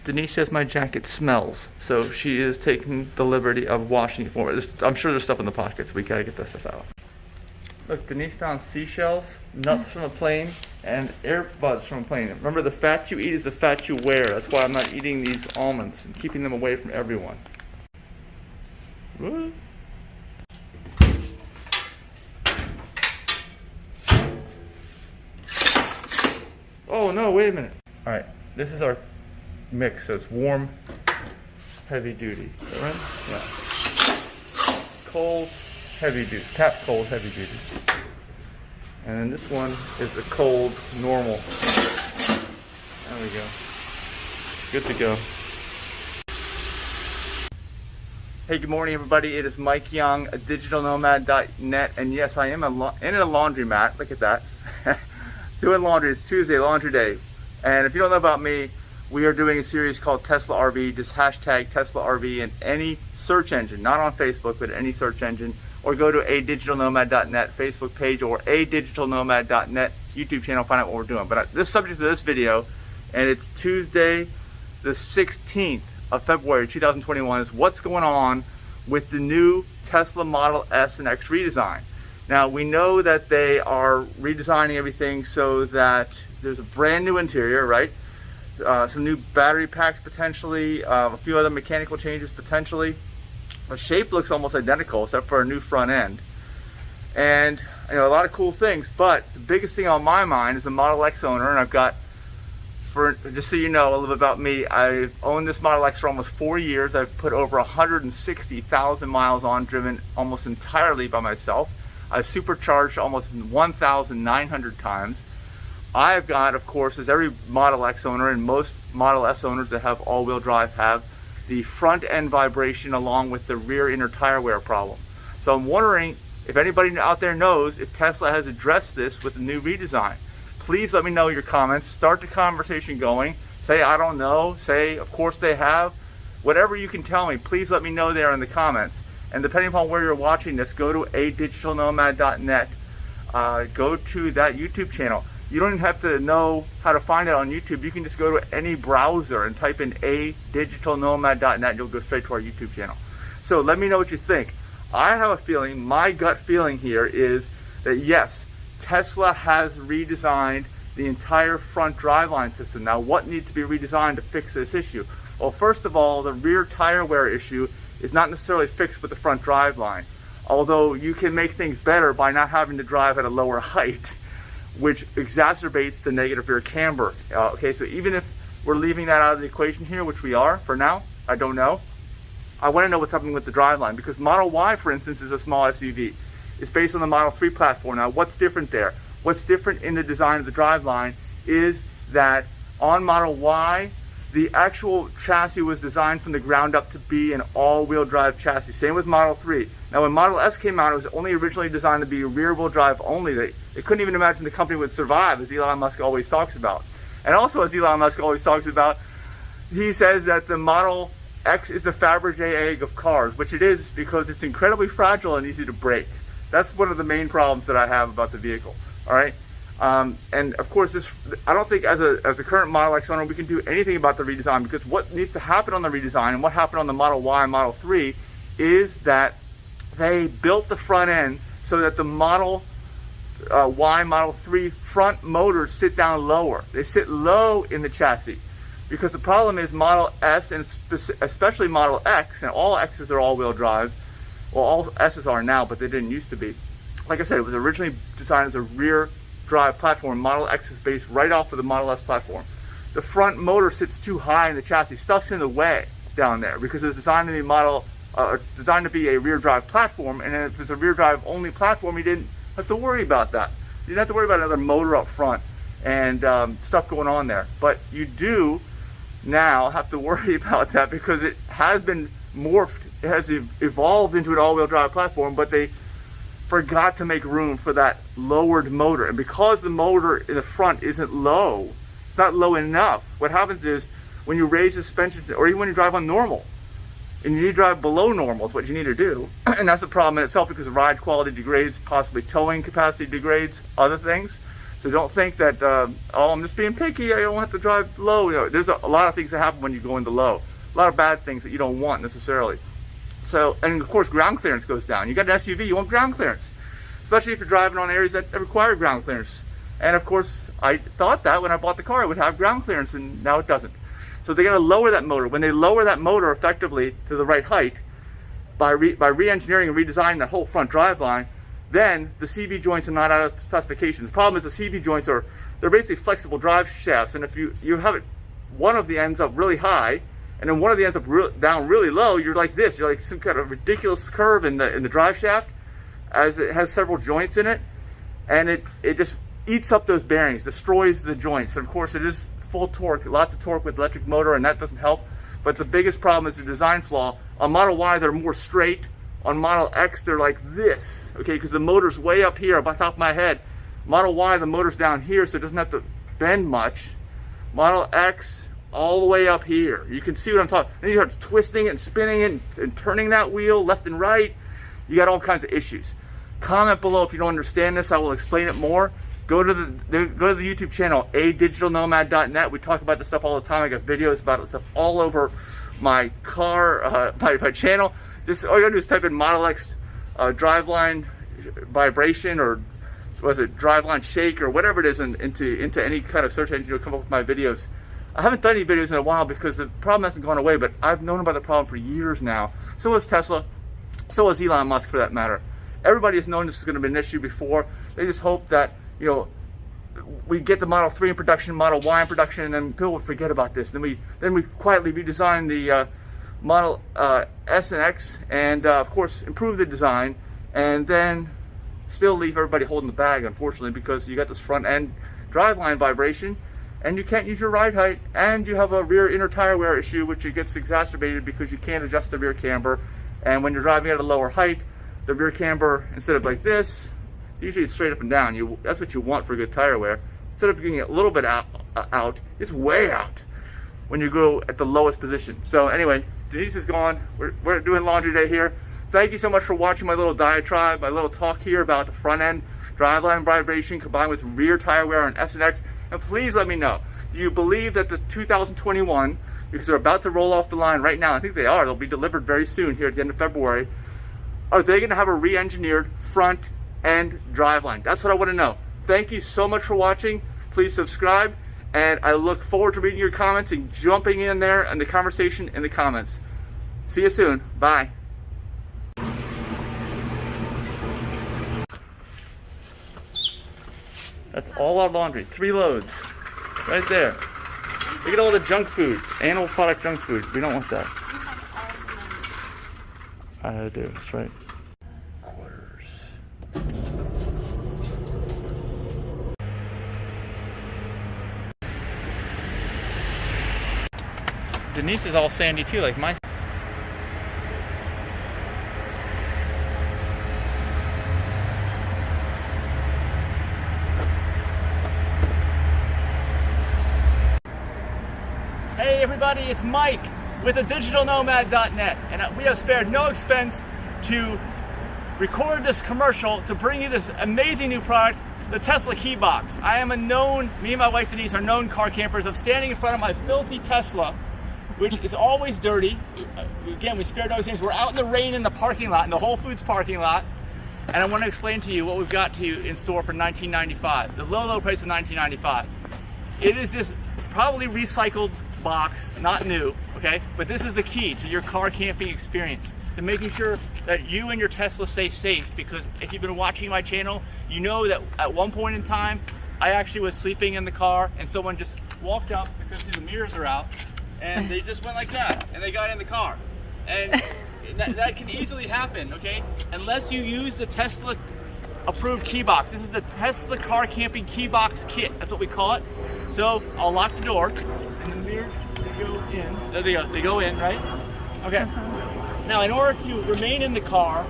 Denise says my jacket smells, so she is taking the liberty of washing it for me. I'm sure there's stuff in the pockets. We gotta get that stuff out. Look, Denise found seashells, nuts from a plane, and earbuds from a plane. Remember, the fat you eat is the fat you wear. That's why I'm not eating these almonds and keeping them away from everyone. What? Oh no, wait a minute. All right, this is our mix, so it's warm, heavy duty. Is that right? Yeah. Cold, heavy duty. Tap cold, heavy duty. And then this one is the cold, normal. There we go. Good to go. Hey, good morning everybody. It is Mike Young, a digitalnomad.net, and yes, I am in a laundromat. Look at that. Doing laundry. It's Tuesday, laundry day. And if you don't know about me, we are doing a series called Tesla RV. Just hashtag Tesla RV in any search engine, not on Facebook, but any search engine, or go to adigitalnomad.net Facebook page or adigitalnomad.net YouTube channel, find out what we're doing. But this subject of this video, and it's Tuesday the 16th of February 2021, is what's going on with the new Tesla Model S and X redesign. Now, we know that they are redesigning everything so that there's a brand new interior, right? Some new battery packs potentially, a few other mechanical changes potentially. The shape looks almost identical except for a new front end. And you know, a lot of cool things, but the biggest thing on my mind is a Model X owner, and I've got, just so you know a little bit about me, I've owned this Model X for almost 4 years. I've put over 160,000 miles on, driven almost entirely by myself. I've supercharged almost 1,900 times. I've got, of course, as every Model X owner and most Model S owners that have all-wheel drive have, the front end vibration along with the rear inner tire wear problem. So I'm wondering if anybody out there knows if Tesla has addressed this with the new redesign. Please let me know your comments. Start the conversation going. Say, I don't know. Say, of course they have. Whatever you can tell me, please let me know there in the comments. And depending upon where you're watching this, go to adigitalnomad.net. Go to that YouTube channel. You don't even have to know how to find it on YouTube. You can just go to any browser and type in adigitalnomad.net. You'll go straight to our YouTube channel. So let me know what you think. I have a feeling, my gut feeling here is that yes, Tesla has redesigned the entire front driveline system. Now, what needs to be redesigned to fix this issue? Well, first of all, the rear tire wear issue is not necessarily fixed with the front driveline, although you can make things better by not having to drive at a lower height, which exacerbates the negative rear camber. Okay, so even if we're leaving that out of the equation here, which we are for now, I don't know, I want to know what's happening with the driveline, because Model Y, for instance, is a small SUV. It's based on the Model 3 platform. Now, what's different there? What's different in the design of the driveline is that on Model Y, the actual chassis was designed from the ground up to be an all-wheel drive chassis. Same with Model 3. Now, when Model S came out, it was only originally designed to be rear-wheel drive only. They couldn't even imagine the company would survive, as Elon Musk always talks about. And also, as Elon Musk always talks about, he says that the Model X is the Fabergé egg of cars, which it is because it's incredibly fragile and easy to break. That's one of the main problems that I have about the vehicle. All right. And of course, I don't think as a current Model X owner we can do anything about the redesign, because what needs to happen on the redesign and what happened on the Model Y and Model 3 is that they built the front end so that the Model Y, Model 3 front motors sit down lower. They sit low in the chassis, because the problem is Model S and especially Model X, and all X's are all-wheel drive. Well, all S's are now, but they didn't used to be. Like I said, it was originally designed as a rear drive platform. Model X is based right off of the Model S platform. The front motor sits too high in the chassis. Stuff's in the way down there because it's designed to be designed to be a rear drive platform. And if it's a rear drive only platform, you didn't have to worry about that. You didn't have to worry about another motor up front and stuff going on there. But you do now have to worry about that because it has been morphed. It has evolved into an all-wheel drive platform, but they forgot to make room for that lowered motor. And because the motor in the front isn't low, it's not low enough, what happens is when you raise the suspension, or even when you drive on normal, and you need to drive below normal is what you need to do, and that's a problem in itself because the ride quality degrades, possibly towing capacity degrades, other things. So don't think that, oh, I'm just being picky, I don't have to drive low. You know, there's a lot of things that happen when you go into low. A lot of bad things that you don't want necessarily. So, and of course ground clearance goes down. You got an SUV, you want ground clearance, especially if you're driving on areas that require ground clearance. And of course, I thought that when I bought the car, it would have ground clearance, and now it doesn't. So they got to lower that motor. When they lower that motor effectively to the right height, by re-engineering and redesigning the whole front driveline, then the CV joints are not out of specification. The problem is the CV joints they're basically flexible drive shafts, and if you have it, one of the ends up really high, and then one of the ends up down really low, you're like this. You're like some kind of ridiculous curve in the drive shaft, as it has several joints in it, and it just eats up those bearings, destroys the joints. And of course, it is full torque, lots of torque with electric motor, and that doesn't help. But the biggest problem is the design flaw. On Model Y, they're more straight. On Model X, they're like this, okay, because the motor's way up here, by the top of my head. Model Y, the motor's down here, so it doesn't have to bend much. Model X, all the way up here. You can see what I'm talking. Then you start twisting it and spinning it and turning that wheel left and right. You got all kinds of issues. Comment below if you don't understand this. I will explain it more. Go to the YouTube channel, adigitalnomad.net. We talk about this stuff all the time. I got videos about this stuff all over my car, my channall. All you gotta do is type in Model X driveline vibration, or was it driveline shake, or whatever it is, into any kind of search engine. You'll come up with my videos. I haven't done any videos in a while because the problem hasn't gone away, but I've known about the problem for years now. So has Tesla, so has Elon Musk for that matter. Everybody has known this is going to be an issue before. They just hope that, you know, we get the Model 3 in production, Model Y in production, and then people would forget about this. Then we quietly redesign the Model S and X, and of course improve the design, and then still leave everybody holding the bag, unfortunately, because you got this front end driveline vibration, and you can't use your ride height, and you have a rear inner tire wear issue, which it gets exacerbated because you can't adjust the rear camber. And when you're driving at a lower height, the rear camber, instead of like this, usually it's straight up and down. That's what you want for good tire wear. Instead of getting it a little bit out, it's way out when you go at the lowest position. So anyway, Denise is gone. We're doing laundry day here. Thank you so much for watching my little diatribe, my little talk here about the front end driveline vibration combined with rear tire wear on S and X. And please let me know, do you believe that the 2021, because they're about to roll off the line right now, I think they are, they'll be delivered very soon here at the end of February, are they going to have a re-engineered front end driveline? That's what I want to know. Thank you so much for watching. Please subscribe, and I look forward to reading your comments and jumping in there and the conversation in the comments. See you soon. Bye. That's all our laundry. 3 loads. Right there. Look at all the junk food. Animal product junk food. We don't want that. I do. That's right. Quarters. Denise is all sandy too, like my. Hey everybody, it's Mike with digitalnomad.net, and we have spared no expense to record this commercial to bring you this amazing new product, the Tesla Key Box. Me and my wife Denise are known car campers. I'm standing in front of my filthy Tesla, which is always dirty. Again, we spared no expense. We're out in the rain in the parking lot, in the Whole Foods parking lot, and I want to explain to you what we've got to you in store for $19.95. The low price of $19.95. It is this probably recycled box, not new, okay? But this is the key to your car camping experience, to making sure that you and your Tesla stay safe. Because if you've been watching my channel, you know that at one point in time, I actually was sleeping in the car and someone just walked up because the mirrors are out, and they just went like that and they got in the car. And that can easily happen, okay? Unless you use the Tesla approved key box. This is the Tesla car camping key box kit. That's what we call it. So I'll lock the door, and the mirrors, they go in. There they go. They go in, right? Okay. Now, in order to remain in the car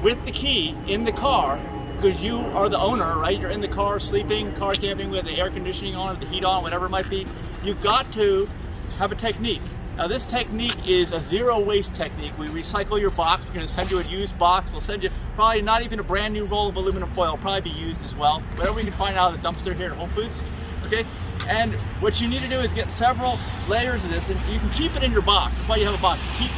with the key in the car, because you are the owner, right? You're in the car sleeping, car camping with the air conditioning on, the heat on, whatever it might be. You've got to have a technique. Now this technique is a zero waste technique. We recycle your box. We're going to send you a used box. We'll send you probably not even a brand new roll of aluminum foil. It'll probably be used as well. Whatever we can find out of the dumpster here at Whole Foods. Okay? And what you need to do is get several layers of this, and you can keep it in your box. That's why you have a box. Keep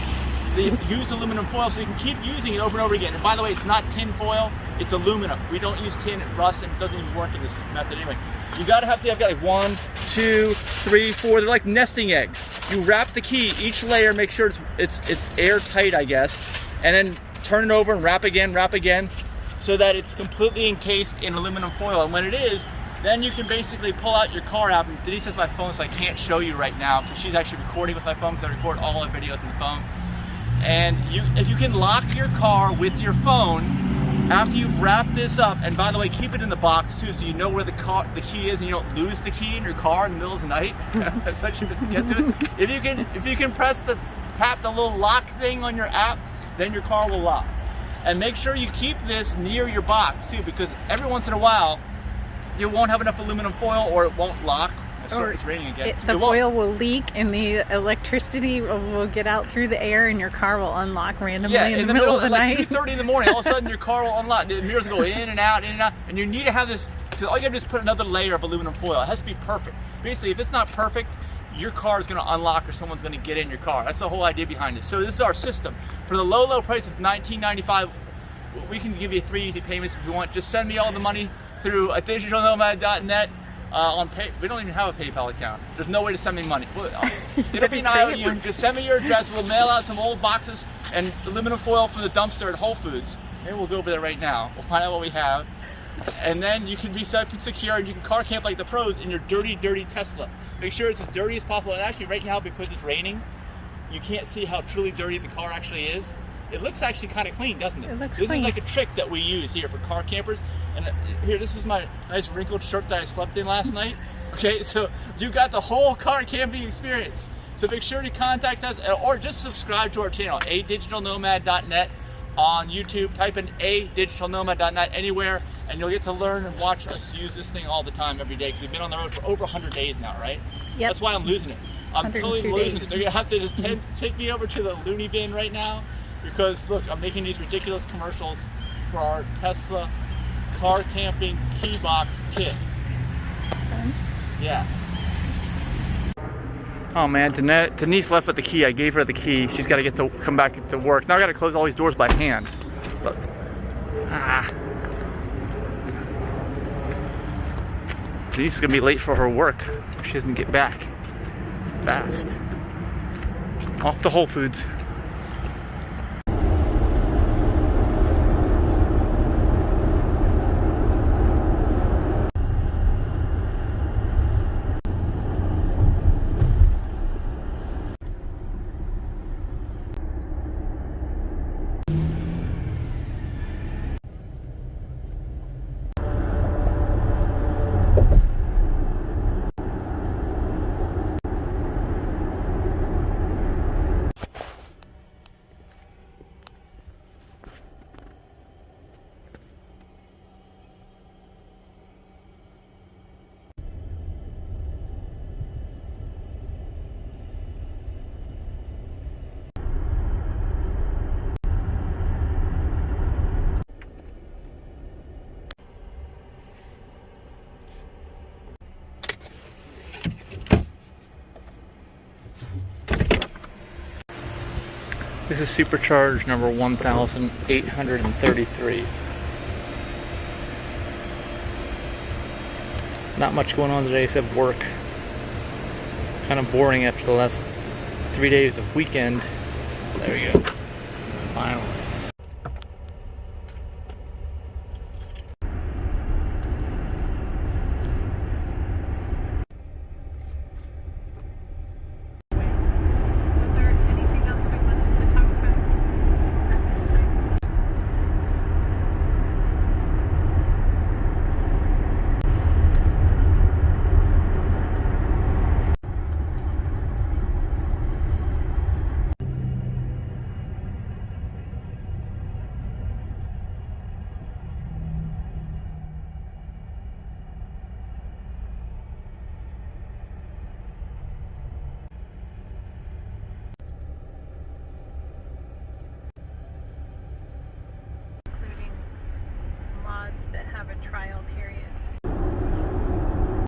the used aluminum foil so you can keep using it over and over again. And by the way, it's not tin foil, it's aluminum. We don't use tin, it rusts, and it doesn't even work in this method anyway. You gotta have, see, I've got like 1, 2, 3, 4, they're like nesting eggs. You wrap the key, each layer, make sure it's airtight, I guess, and then turn it over and wrap again, so that it's completely encased in aluminum foil. And when it is, then you can basically pull out your car app. And Denise has my phone, so I can't show you right now, because she's actually recording with my phone, because I record all our videos on the phone. And if you can lock your car with your phone, after you've wrapped this up, and by the way, keep it in the box too, so you know where the key is, and you don't lose the key in your car in the middle of the night. That's what you get to it. If you can tap the little lock thing on your app, then your car will lock. And make sure you keep this near your box too, because every once in a while, you won't have enough aluminum foil, or it won't lock. It's raining again. The foil will leak, and the electricity will get out through the air, and your car will unlock randomly in the middle of the night. Like 2:30 in the morning, all of a sudden your car will unlock. The mirrors go in and out, and you need to have this, because all you gotta do is put another layer of aluminum foil. It has to be perfect. Basically, if it's not perfect, your car is gonna unlock, or someone's gonna get in your car. That's the whole idea behind it. So this is our system. For the low price of $19.95, we can give you 3 easy payments if you want. Just send me all the money through digitalnomad.net. We don't even have a PayPal account. There's no way to send me money. It'll be an IOU. Just send me your address. We'll mail out some old boxes and aluminum foil from the dumpster at Whole Foods. Maybe we'll go over there right now. We'll find out what we have. And then you can be safe and secure, and you can car camp like the pros in your dirty Tesla. Make sure it's as dirty as possible. And actually right now, because it's raining, you can't see how truly dirty the car actually is. It looks actually kind of clean, doesn't it? It looks clean. This is like a trick that we use here for car campers. And here, this is my nice wrinkled shirt that I slept in last night. Okay, so you got the whole car camping experience. So make sure to contact us, or just subscribe to our channel, adigitalnomad.net on YouTube. Type in adigitalnomad.net anywhere, and you'll get to learn and watch us use this thing all the time, every day, because we've been on the road for over 100 days now, right? Yep. That's why I'm losing it. I'm totally losing it. They're gonna have to just take me over to the loony bin right now, because look, I'm making these ridiculous commercials for our Tesla car camping key box kit. Okay. Yeah. Oh man, Denise left with the key. I gave her the key. She's got to come back to work. Now I got to close all these doors by hand. Look. Denise is gonna be late for her work. She doesn't get back fast. Off to Whole Foods. This is supercharge number 1833. Not much going on today except work. Kind of boring after the last 3 days of weekend. There we go. Finally. have a trial period.